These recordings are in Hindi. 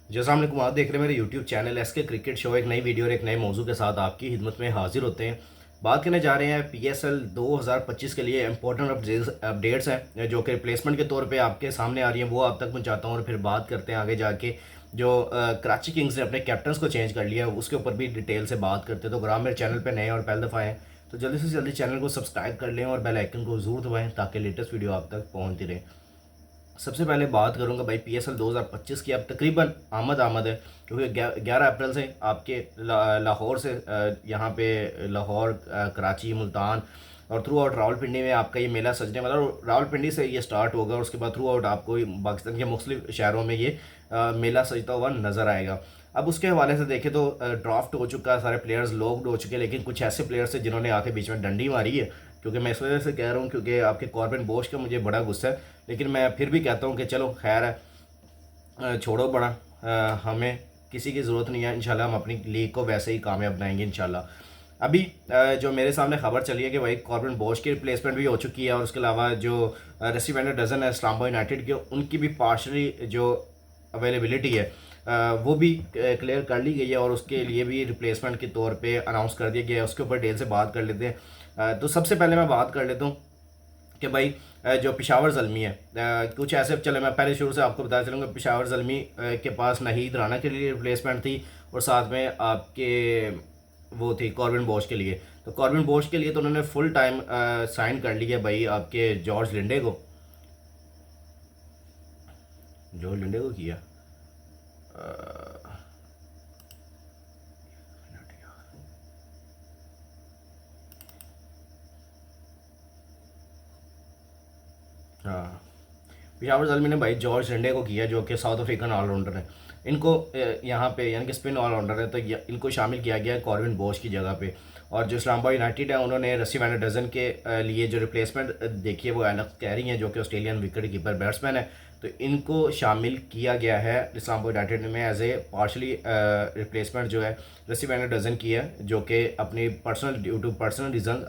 जी अस्सलाम वालेकुम। आप देख रहे हैं मेरे YouTube channel SK cricket show. एक नई वीडियो और एक नए मौजू के साथ आपकी खिदमत में हाजिर होते हैं। बात करने जा रहे हैं पीएसएल 2025 के लिए इंपॉर्टेंट अपडेट्स हैं जो कि रिप्लेसमेंट के तौर पे आपके सामने आ रही हैं, वो आप तक पहुंचाता हूँ। और फिर बात करते हैं आगे जाके जो कराची किंग्स ने अपने कैप्टन्स को चेंज कर लिया है, उसके ऊपर भी डिटेल से बात करते हैं। तो अगर आप मेरे चैनल पर नए और पहली दफ़ा आएँ तो जल्दी से जल्दी चैनल को सब्सक्राइब कर लें और बेल आइकन को ज़रूर दबाएँ ताकि लेटेस्ट वीडियो आप तक पहुँचती रहे। सबसे पहले बात करूंगा भाई पीएसएल 2025 की अब तकरीबन आमद है, क्योंकि 11 अप्रैल से आपके लाहौर से यहाँ पे लाहौर, कराची, मुल्तान और थ्रू आउट रावलपिंडी में आपका ये मेला सजने वाला। और रावलपिंडी से ये स्टार्ट होगा और उसके बाद थ्रू आउट आपको पाकिस्तान के मुख्तलिफ शहरों में ये मेला सजता हुआ नज़र आएगा। अब उसके हवाले से देखें तो ड्राफ्ट हो चुका है, सारे प्लेयर्स लॉक्ड हो चुके हैं, लेकिन कुछ ऐसे प्लेयर्स हैं जिन्होंने आके बीच में डंडी मारी है। क्योंकि मैं इस वजह से कह रहा हूँ क्योंकि आपके कॉर्बिन बोश का मुझे बड़ा गुस्सा है, लेकिन मैं फिर भी कहता हूँ कि चलो खैर है, छोड़ो बड़ा। हमें किसी की ज़रूरत नहीं है। इंशाल्लाह हम अपनी लीग को वैसे ही कामयाब बनाएंगे इंशाल्लाह। अभी जो मेरे सामने खबर चली है कि भाई कॉर्बिन बोश की रिप्लेसमेंट भी हो चुकी है, और उसके अलावा जो रसी वैंडर डजन है इस्लामाबाद यूनाइटेड के, उनकी भी पार्शली जो अवेलेबिलिटी है वो भी क्लियर कर ली गई है, और उसके लिए भी रिप्लेसमेंट के तौर पे अनाउंस कर दिया गया है। उसके ऊपर डिटेल से बात कर लेते हैं। तो सबसे पहले मैं बात कर लेता हूँ कि भाई जो पेशावर ज़ल्मी है, कुछ ऐसे, चले मैं पहले शुरू से आपको बताया चलूँगा। पेशावर ज़ल्मी के पास नाहीद राना के लिए रिप्लेसमेंट थी, और साथ में आपके वो थी कॉर्बिन बोश के लिए। तो कॉर्बिन बोश के लिए तो उन्होंने फुल टाइम साइन कर लिया भाई आपके जॉर्ज लिंडे को किया। अ, हाँ, पेशावर ज़ल्मी ने भाई जॉर्ज लिंडे को किया, जो कि साउथ अफ्रीकन ऑलराउंडर है। इनको यहाँ पे यानी कि स्पिन ऑलराउंडर है, तो इनको शामिल किया गया है कॉर्बिन बोश की जगह पे। और जो इस्लामाबाद यूनाइटेड है, उन्होंने रसी वैंडर डजन के लिए जो रिप्लेसमेंट देखी है वो एलेक्स कैरी हैं, जो कि ऑस्ट्रेलियन विकेट कीपर बैट्समैन है। तो इनको शामिल किया गया है इस्लामाबाद यूनाइटेड में एज ए पार्शली रिप्लेसमेंट जो है रसी वैंडर डजन की है, जो कि अपनी personal due to personal reason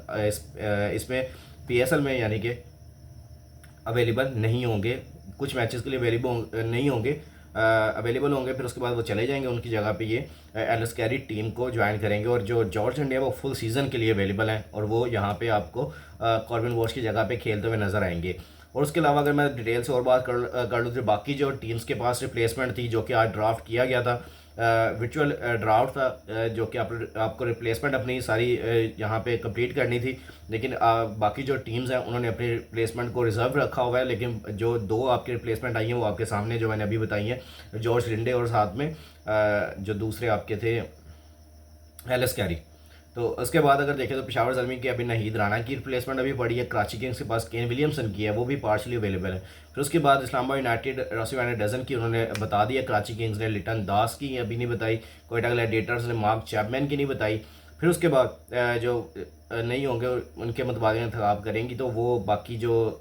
इसमें पीएसएल में यानी कि अवेलेबल नहीं होंगे। कुछ मैचेस के लिए अवेलेबल नहीं होंगे, अवेलेबल होंगे, फिर उसके बाद वो चले जाएंगे। उनकी जगह पे ये एलिस कैरी टीम को ज्वाइन करेंगे। और जो जॉर्ज इंडिया वो फुल सीज़न के लिए अवेलेबल हैं, और वो यहाँ पे आपको कॉर्बिन वॉश की जगह पे खेलते हुए नज़र आएंगे। और उसके अलावा अगर मैं डिटेल से और बात कर लूँ तो बाकी जो टीम्स के पास रिप्लेसमेंट थी, जो कि आज ड्राफ्ट किया गया था, विचुअल ड्राफ्ट था, जो कि आपको रिप्लेसमेंट अपनी सारी यहाँ पे कंप्लीट करनी थी। लेकिन बाकी जो टीम्स हैं उन्होंने अपने रिप्लेसमेंट को रिजर्व रखा हुआ है। लेकिन जो दो आपकी रिप्लेसमेंट आई हैं वो आपके सामने जो मैंने अभी बताई हैं, जॉर्ज लिंडे और साथ में जो दूसरे आपके थे एलिस कैरी। तो उसके बाद अगर देखें तो पेशावर ज़ल्मी की अभी नाहीद राना की रिप्लेसमेंट अभी पड़ी है। कराची किंग्स के पास केन विलियमसन की है, वो भी पार्शली अवेलेबल है। फिर उसके बाद इस्लामाबाद यूनाइटेड रसी वैंडर डजन की उन्होंने बता दिया। कराची किंग्स ने लिटन दास की अभी नहीं बताई। कोयटा ग्लैडिएटर्स ने मार्क चैपमैन की नहीं बताई। फिर उसके बाद जो नहीं होंगे उनके मुताबिक इंतखाब करेंगी, तो वो बाकी जो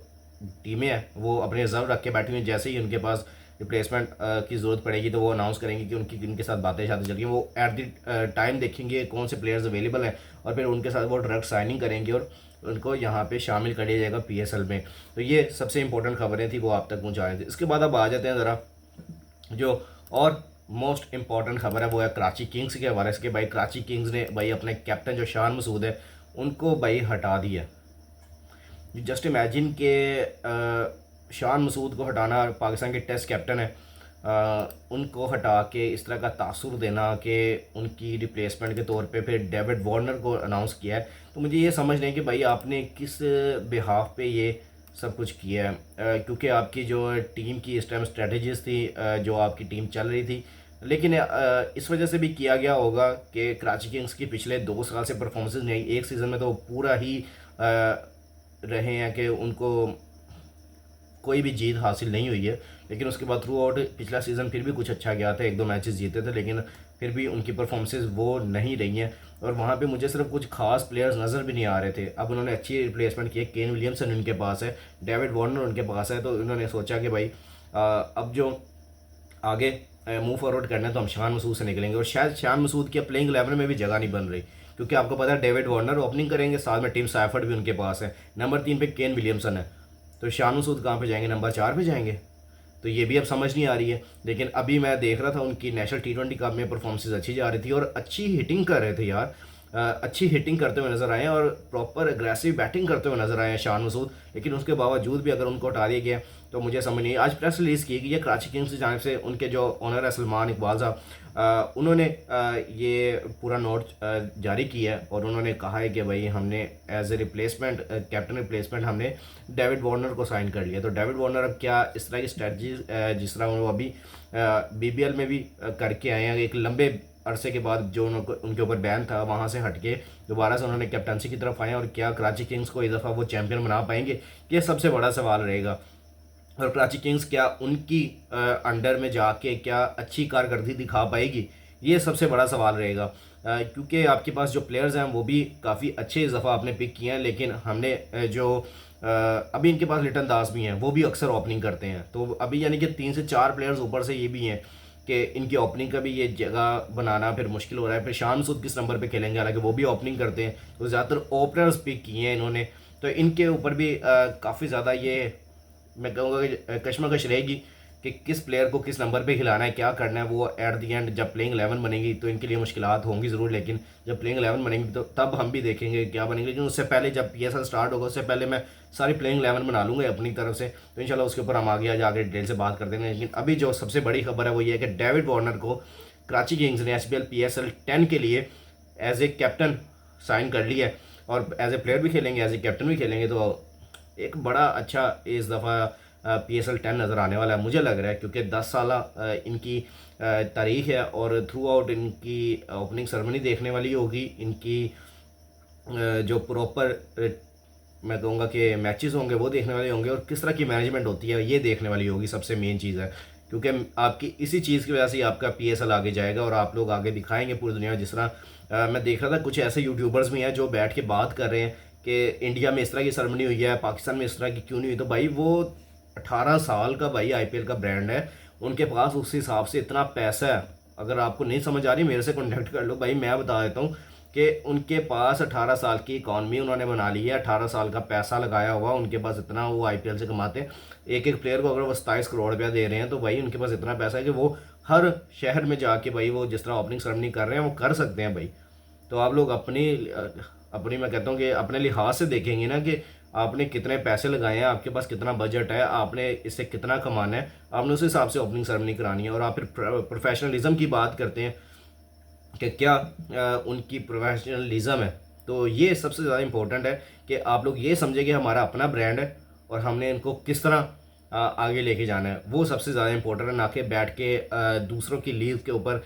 टीमें हैं वो अपने रिजर्व रख के बैठी हुई हैं। जैसे ही उनके पास रिप्लेसमेंट की ज़रूरत पड़ेगी तो वो अनाउंस करेंगे कि उनकी किन के साथ बातें शातें चल रही हैं। वो एट द टाइम देखेंगे कौन से प्लेयर्स अवेलेबल हैं, और फिर उनके साथ वो डायरेक्ट साइनिंग करेंगे और उनको यहाँ पे शामिल कर लिया जाएगा पीएसएल में। तो ये सबसे इंपॉर्टेंट खबरें थी, वो आप तक पहुँचा रहे थे। इसके बाद अब आ जाते हैं ज़रा जो और मोस्ट इंपॉर्टेंट खबर है, वो है कराची किंग्स के हवाले से। कि भाई कराची किंग्स ने भाई अपने कैप्टन जो शान मसूद है उनको भाई हटा दिया। जस्ट इमेजिन के शान मसूद को हटाना, पाकिस्तान के टेस्ट कैप्टन है, उनको हटा के इस तरह का तासुर देना कि उनकी रिप्लेसमेंट के तौर पे फिर डेविड वार्नर को अनाउंस किया है। तो मुझे ये समझ नहीं कि भाई आपने किस बिहाफ पे ये सब कुछ किया है, क्योंकि आपकी जो टीम की इस टाइम स्ट्रेटजीज थी, जो आपकी टीम चल रही थी। लेकिन इस वजह से भी किया गया होगा कि कराची किंग्स की पिछले 2 साल से परफॉर्मेंसेज नहीं, एक सीज़न में तो पूरा ही रहे हैं कि उनको कोई भी जीत हासिल नहीं हुई है। लेकिन उसके बाद थ्रू आउट पिछला सीज़न फिर भी कुछ अच्छा गया था, 1-2 मैचेस जीते थे, लेकिन फिर भी उनकी परफॉर्मेंसेज वो नहीं रही हैं। और वहाँ पे मुझे सिर्फ कुछ खास प्लेयर्स नज़र भी नहीं आ रहे थे। अब उन्होंने अच्छी रिप्लेसमेंट की है, केन विलियमसन उनके पास है, डेविड वार्नर उनके पास है। तो उन्होंने सोचा कि भाई अब जो आगे मूव फॉरवर्ड करना है तो हम शान मसूद से निकलेंगे। और शायद शान मसूद की प्लेइंग 11 में भी जगह नहीं बन रही, क्योंकि आपको पता है डेविड वार्नर ओपनिंग करेंगे, साथ में टीम साइफर्ड भी उनके पास है, नंबर 3 पे केन विलियमसन है। तो शान मसूद कहाँ पे जाएंगे, नंबर 4 पे जाएंगे। तो ये भी अब समझ नहीं आ रही है। लेकिन अभी मैं देख रहा था उनकी नेशनल T20 कप में परफॉर्मेंसेज अच्छी जा रही थी और अच्छी हिटिंग कर रहे थे यार। अच्छी हिटिंग करते हुए नज़र आए हैं और प्रॉपर एग्रेसिव बैटिंग करते हुए नज़र आए हैं शान मसूद। लेकिन उसके बावजूद भी अगर उनको हटा दिया गया तो मुझे समझ नहीं। आज प्रेस रिलीज़ की गई है कराची किंग्स की जानिब से, उनके जो ओनर है सलमान इकबाल साहब, उन्होंने ये पूरा नोट जारी किया है और उन्होंने कहा है कि भाई हमने as a replacement, captain replacement हमने डेविड वार्नर को साइन कर लिया। तो डेविड वार्नर अब क्या इस तरह की स्ट्रेटजी जिस तरह वो अभी BBL में भी करके आए हैं, एक लंबे अरसे के बाद जो उनके ऊपर बैन था वहाँ से हट के दोबारा से उन्होंने कैप्टनसी की तरफ आए और क्या कराची किंग्स को इस दफ़ा वो चैंपियन बना पाएंगे, ये सबसे बड़ा सवाल रहेगा। और कराची किंग्स क्या उनकी अंडर में जाके क्या अच्छी कारकर्दगी दिखा पाएगी, ये सबसे बड़ा सवाल रहेगा। क्योंकि आपके पास जो प्लेयर्स हैं वो भी काफ़ी अच्छे इस दफ़ा आपने पिक किए हैं, लेकिन हमने अभी इनके पास लिटन दास भी हैं, वो भी अक्सर ओपनिंग करते हैं। तो अभी यानी कि 3 से 4 प्लेयर्स ऊपर से ये भी हैं कि इनकी ओपनिंग का भी ये जगह बनाना फिर मुश्किल हो रहा है। फिर शान मसूद किस नंबर पे खेलेंगे, हालांकि वो भी ओपनिंग करते हैं। तो ज़्यादातर ओपनर्स पिक किए हैं इन्होंने, तो इनके ऊपर भी काफ़ी ज़्यादा ये मैं कहूँगा कि कशमकश रहेगी कि किस प्लेयर को किस नंबर पे खिलाना है, क्या करना है। वो एट दी एंड जब प्लेइंग 11 बनेगी तो इनके लिए मुश्किलात होंगी ज़रूर, लेकिन जब प्लेइंग 11 बनेंगी तो तब हम भी देखेंगे क्या बनेंगे। लेकिन उससे पहले जब PSL स्टार्ट होगा उससे पहले मैं सारी प्लेइंग 11 बना लूँगा अपनी तरफ से, तो इंशाल्लाह उसके ऊपर हम आगे आज आगे डिटेल से बात कर देंगे। लेकिन अभी जो सबसे बड़ी खबर है वो ये है कि डेविड वार्नर को कराची किंग्स ने SBL PSL 10 के लिए एज ए कैप्टन साइन कर लिया है और एज ए प्लेयर भी खेलेंगे, एज ए कैप्टन भी खेलेंगे। तो एक बड़ा अच्छा इस दफ़ा PSL 10 नज़र आने वाला है मुझे लग रहा है, क्योंकि 10 साल इनकी तारीख है और थ्रू आउट इनकी ओपनिंग सेरेमनी देखने वाली होगी। इनकी जो प्रॉपर मैं कहूँगा कि मैचेस होंगे वो देखने वाले होंगे और किस तरह की मैनेजमेंट होती है ये देखने वाली होगी, सबसे मेन चीज़ है। क्योंकि आपकी इसी चीज़ की वजह से आपका PSL आगे जाएगा और आप लोग आगे दिखाएंगे पूरी दुनिया में। जिस तरह मैं देख रहा था कुछ ऐसे यूट्यूबर्स भी हैं जो बैठ के बात कर रहे हैं कि इंडिया में इस तरह की सेरेमनी हुई है, पाकिस्तान में इस तरह की क्यों नहीं हुई। तो भाई वो 18 साल का भाई IPL का ब्रांड है, उनके पास उस हिसाब से इतना पैसा है। अगर आपको नहीं समझ आ रही मेरे से कॉन्टेक्ट कर लो भाई, मैं बता देता हूँ कि उनके पास 18 साल की इकॉनमी उन्होंने बना ली है, 18 साल का पैसा लगाया हुआ उनके पास, इतना वो IPL से कमाते हैं। एक एक प्लेयर को अगर वो 27 करोड़ रुपया दे रहे हैं तो भाई उनके पास इतना पैसा है कि वो हर शहर में जाके भाई वो जिस तरह ओपनिंग सेरेमनी कर रहे हैं वो कर सकते हैं भाई। तो आप लोग अपनी अपनी मैं कहता हूँ कि अपने लिहाज से देखेंगे ना कि आपने कितने पैसे लगाए हैं, आपके पास कितना बजट है, आपने इससे कितना कमाना है, आपने उस हिसाब से ओपनिंग सेरेमनी करानी है। और आप फिर प्रोफेशनलिज्म की बात करते हैं कि क्या उनकी प्रोफेशनलिज्म है, तो ये सबसे ज़्यादा इम्पोर्टेंट है कि आप लोग ये समझें कि हमारा अपना ब्रांड है और हमने इनको किस तरह आगे लेके जाना है, वो सबसे ज़्यादा इम्पोर्टेंट है। ना कि बैठ के दूसरों की लीग के ऊपर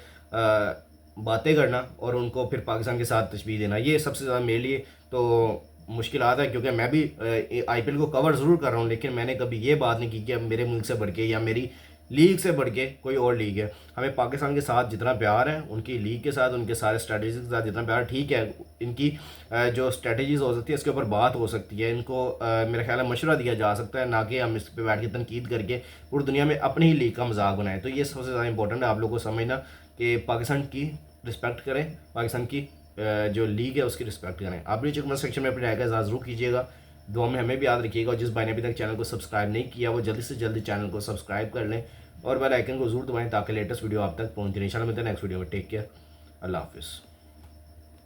बातें करना और उनको फिर पाकिस्तान के साथ तशबीह देना, ये सबसे ज़्यादा मेरे लिए तो मुश्किलात है। क्योंकि मैं भी IPL को कवर ज़रूर कर रहा हूँ, लेकिन मैंने कभी ये बात नहीं की कि अब मेरे मुल्क से बढ़ के या मेरी लीग से बढ़ के कोई और लीग है। हमें पाकिस्तान के साथ जितना प्यार है, उनकी लीग के साथ, उनके सारे स्ट्रेटजीज के साथ जितना प्यार, ठीक है इनकी जो स्ट्रेटजीज हो सकती है इसके ऊपर बात हो सकती है, इनको मेरा ख्याल है मशवरा दिया जा सकता है, ना कि हम इस पर बैठ के तनकीद करके पूरी दुनिया में अपनी ही लीग का मजाक बनाएं। तो ये सबसे ज़्यादा इंपॉर्टेंट है आप लोगों को समझना कि पाकिस्तान की रिस्पेक्ट करें, पाकिस्तान की जो लीग है उसकी रिस्पेक्ट करें। आप नीचे कमेंट सेक्शन में अपने राय का इज़हार ज़रूर कीजिएगा, दुआ में हमें भी याद रखिएगा। और जिस भाई ने अभी तक चैनल को सब्सक्राइब नहीं किया वो जल्दी से जल्दी चैनल को सब्सक्राइब कर लें और बेल आइकन को जरूर दबाएं ताकि लेटेस्ट वीडियो आप तक पहुंचे। इंशाल्लाह मिलते हैं नेक्स्ट वीडियो में। टेक केयर, अल्लाह हाफिज़।